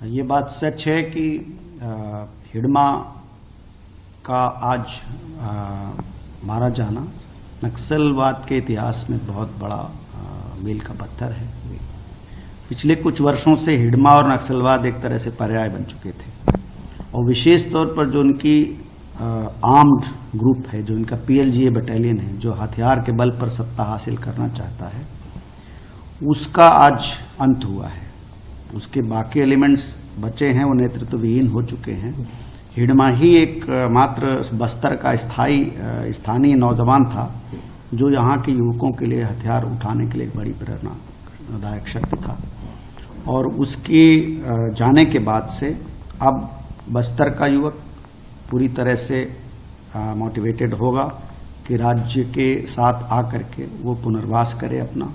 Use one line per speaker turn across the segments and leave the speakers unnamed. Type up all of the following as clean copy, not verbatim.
ये बात सच है कि हिडमा का आज मारा जाना नक्सलवाद के इतिहास में बहुत बड़ा मील का पत्थर है। पिछले कुछ वर्षों से हिडमा और नक्सलवाद एक तरह से पर्याय बन चुके थे और विशेष तौर पर जो उनकी आर्म्ड ग्रुप है, जो इनका PLGA बटालियन है, जो हथियार के बल पर सत्ता हासिल करना चाहता है, उसका आज अंत हुआ है। उसके बाकी एलिमेंट्स बचे हैं, वो नेतृत्व विहीन हो चुके हैं। हिडमा ही एक मात्र बस्तर का स्थानीय नौजवान था जो यहाँ के युवकों के लिए हथियार उठाने के लिए एक बड़ी प्रेरणादायक शक्ति था। और उसके जाने के बाद से अब बस्तर का युवक पूरी तरह से मोटिवेटेड होगा कि राज्य के साथ आकर के वो पुनर्वास करे अपना,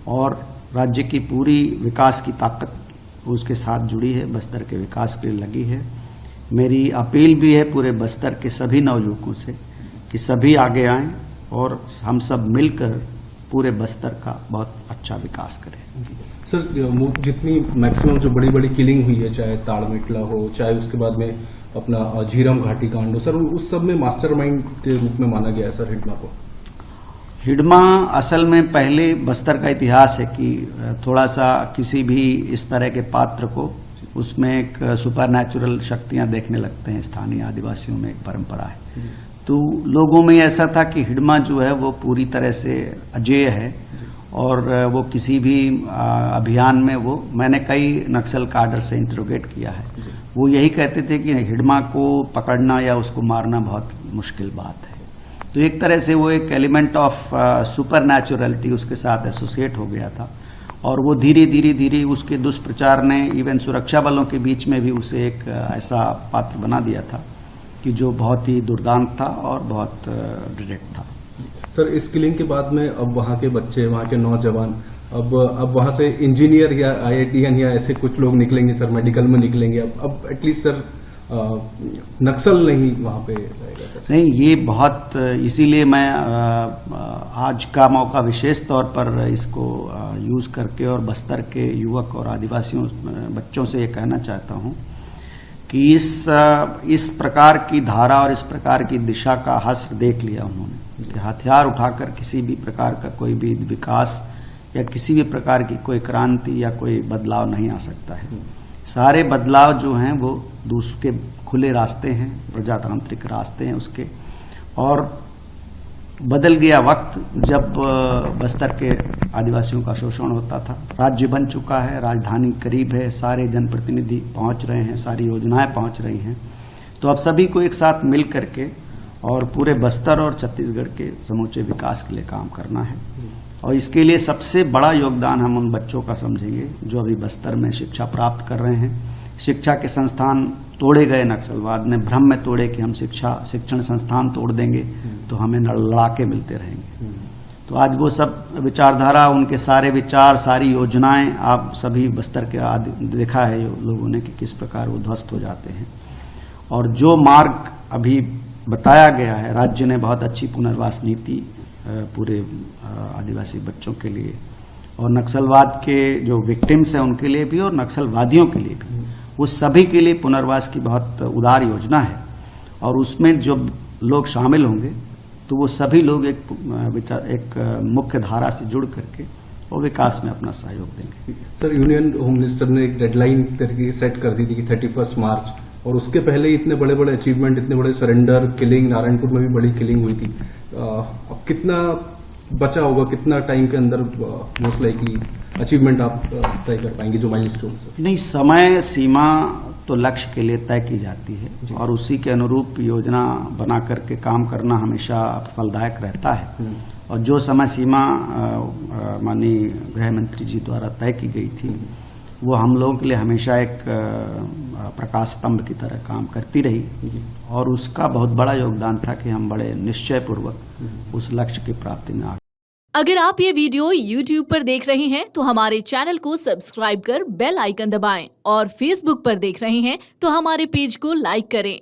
और राज्य की पूरी विकास की ताकत उसके साथ जुड़ी है, बस्तर के विकास के लिए लगी है। मेरी अपील भी है पूरे बस्तर के सभी नवयुवकों से कि सभी आगे आएं और हम सब मिलकर पूरे बस्तर का बहुत अच्छा विकास करें।
सर, जितनी मैक्सिमम जो बड़ी बड़ी किलिंग हुई है, चाहे ताड़मेटला हो, चाहे उसके बाद में अपना झीरम घाटी कांड हो, सर उस सब में मास्टरमाइंड के रूप में माना गया है सर हिडमा को।
हिडमा असल में पहले बस्तर का इतिहास है कि थोड़ा सा किसी भी इस तरह के पात्र को उसमें एक सुपरनैचुरल शक्तियां देखने लगते हैं। स्थानीय आदिवासियों में एक परंपरा है, तो लोगों में ऐसा था कि हिडमा जो है वो पूरी तरह से अजेय है और वो किसी भी अभियान में मैंने कई नक्सल काडर से इंटरोगेट किया है, वो यही कहते थे कि हिडमा को पकड़ना या उसको मारना बहुत मुश्किल बात है। तो एक तरह से वो एक एलिमेंट ऑफ सुपर नेचुरलिटी उसके साथ एसोसिएट हो गया था और वो धीरे धीरे उसके दुष्प्रचार ने इवन सुरक्षा बलों के बीच में भी उसे एक ऐसा पात्र बना दिया था कि जो बहुत ही दुर्दांत था और बहुत डायरेक्ट था।
सर, इस किलिंग के बाद में अब वहाँ के बच्चे, वहाँ के नौजवान अब वहाँ से इंजीनियर या IITian या ऐसे कुछ लोग निकलेंगे सर, मेडिकल में निकलेंगे। अब एटलीस्ट सर नक्सल नहीं वहाँ पे रहेगा सर।
नहीं, ये बहुत इसीलिए मैं आज का मौका विशेष तौर पर इसको यूज करके और बस्तर के युवक और आदिवासियों बच्चों से ये कहना चाहता हूँ कि इस प्रकार की धारा और इस प्रकार की दिशा का हश्र देख लिया उन्होंने। हथियार उठाकर किसी भी प्रकार का कोई भी विकास या किसी भी प्रकार की कोई क्रांति या कोई बदलाव नहीं आ सकता है। सारे बदलाव जो हैं वो दूसरे खुले रास्ते हैं, प्रजातांत्रिक रास्ते हैं उसके। और बदल गया वक्त जब बस्तर के आदिवासियों का शोषण होता था। राज्य बन चुका है, राजधानी करीब है, सारे जनप्रतिनिधि पहुंच रहे हैं, सारी योजनाएं पहुंच रही हैं। तो अब सभी को एक साथ मिल करके और पूरे बस्तर और छत्तीसगढ़ के समूचे विकास के लिए काम करना है। और इसके लिए सबसे बड़ा योगदान हम उन बच्चों का समझेंगे जो अभी बस्तर में शिक्षा प्राप्त कर रहे हैं। शिक्षा के संस्थान तोड़े गए, नक्सलवाद ने भ्रम में तोड़े कि हम शिक्षण संस्थान तोड़ देंगे तो हमें लड़ाके मिलते रहेंगे। तो आज वो सब विचारधारा, उनके सारे विचार, सारी योजनाएं आप सभी बस्तर के देखा है लोगों ने कि किस प्रकार वो ध्वस्त हो जाते हैं। और जो मार्ग अभी बताया गया है, राज्य ने बहुत अच्छी पुनर्वास नीति पूरे आदिवासी बच्चों के लिए और नक्सलवाद के जो विक्टिम्स हैं उनके लिए भी और नक्सलवादियों के लिए भी, वो सभी के लिए पुनर्वास की बहुत उदार योजना है। और उसमें जो लोग शामिल होंगे तो वो सभी लोग एक मुख्य धारा से जुड़ करके और विकास में अपना सहयोग देंगे।
सर, यूनियन होम मिनिस्टर ने एक डेडलाइन करके सेट कर दी थी कि 31 मार्च, और उसके पहले इतने बड़े बड़े अचीवमेंट, इतने बड़े सरेंडर, किलिंग, नारायणपुर में भी बड़ी किलिंग हुई थी। अब कितना बचा होगा, कितना टाइम के अंदर मोस्ट लाइकली अचीवमेंट आप तय कर पाएंगे जो माइलस्टोन?
नहीं, समय सीमा तो लक्ष्य के लिए तय की जाती है और उसी के अनुरूप योजना बना करके काम करना हमेशा फलदायक रहता है। और जो समय सीमा माननीय गृह मंत्री जी द्वारा तय की गई थी वो हम लोगों के लिए हमेशा एक प्रकाश स्तंभ की तरह काम करती रही और उसका बहुत बड़ा योगदान था कि हम बड़े निश्चय पूर्वक उस लक्ष्य की प्राप्ति में आ गए।
अगर आप ये वीडियो YouTube पर देख रहे हैं तो हमारे चैनल को सब्सक्राइब कर बेल आइकन दबाएं और Facebook पर देख रहे हैं तो हमारे पेज को लाइक करें।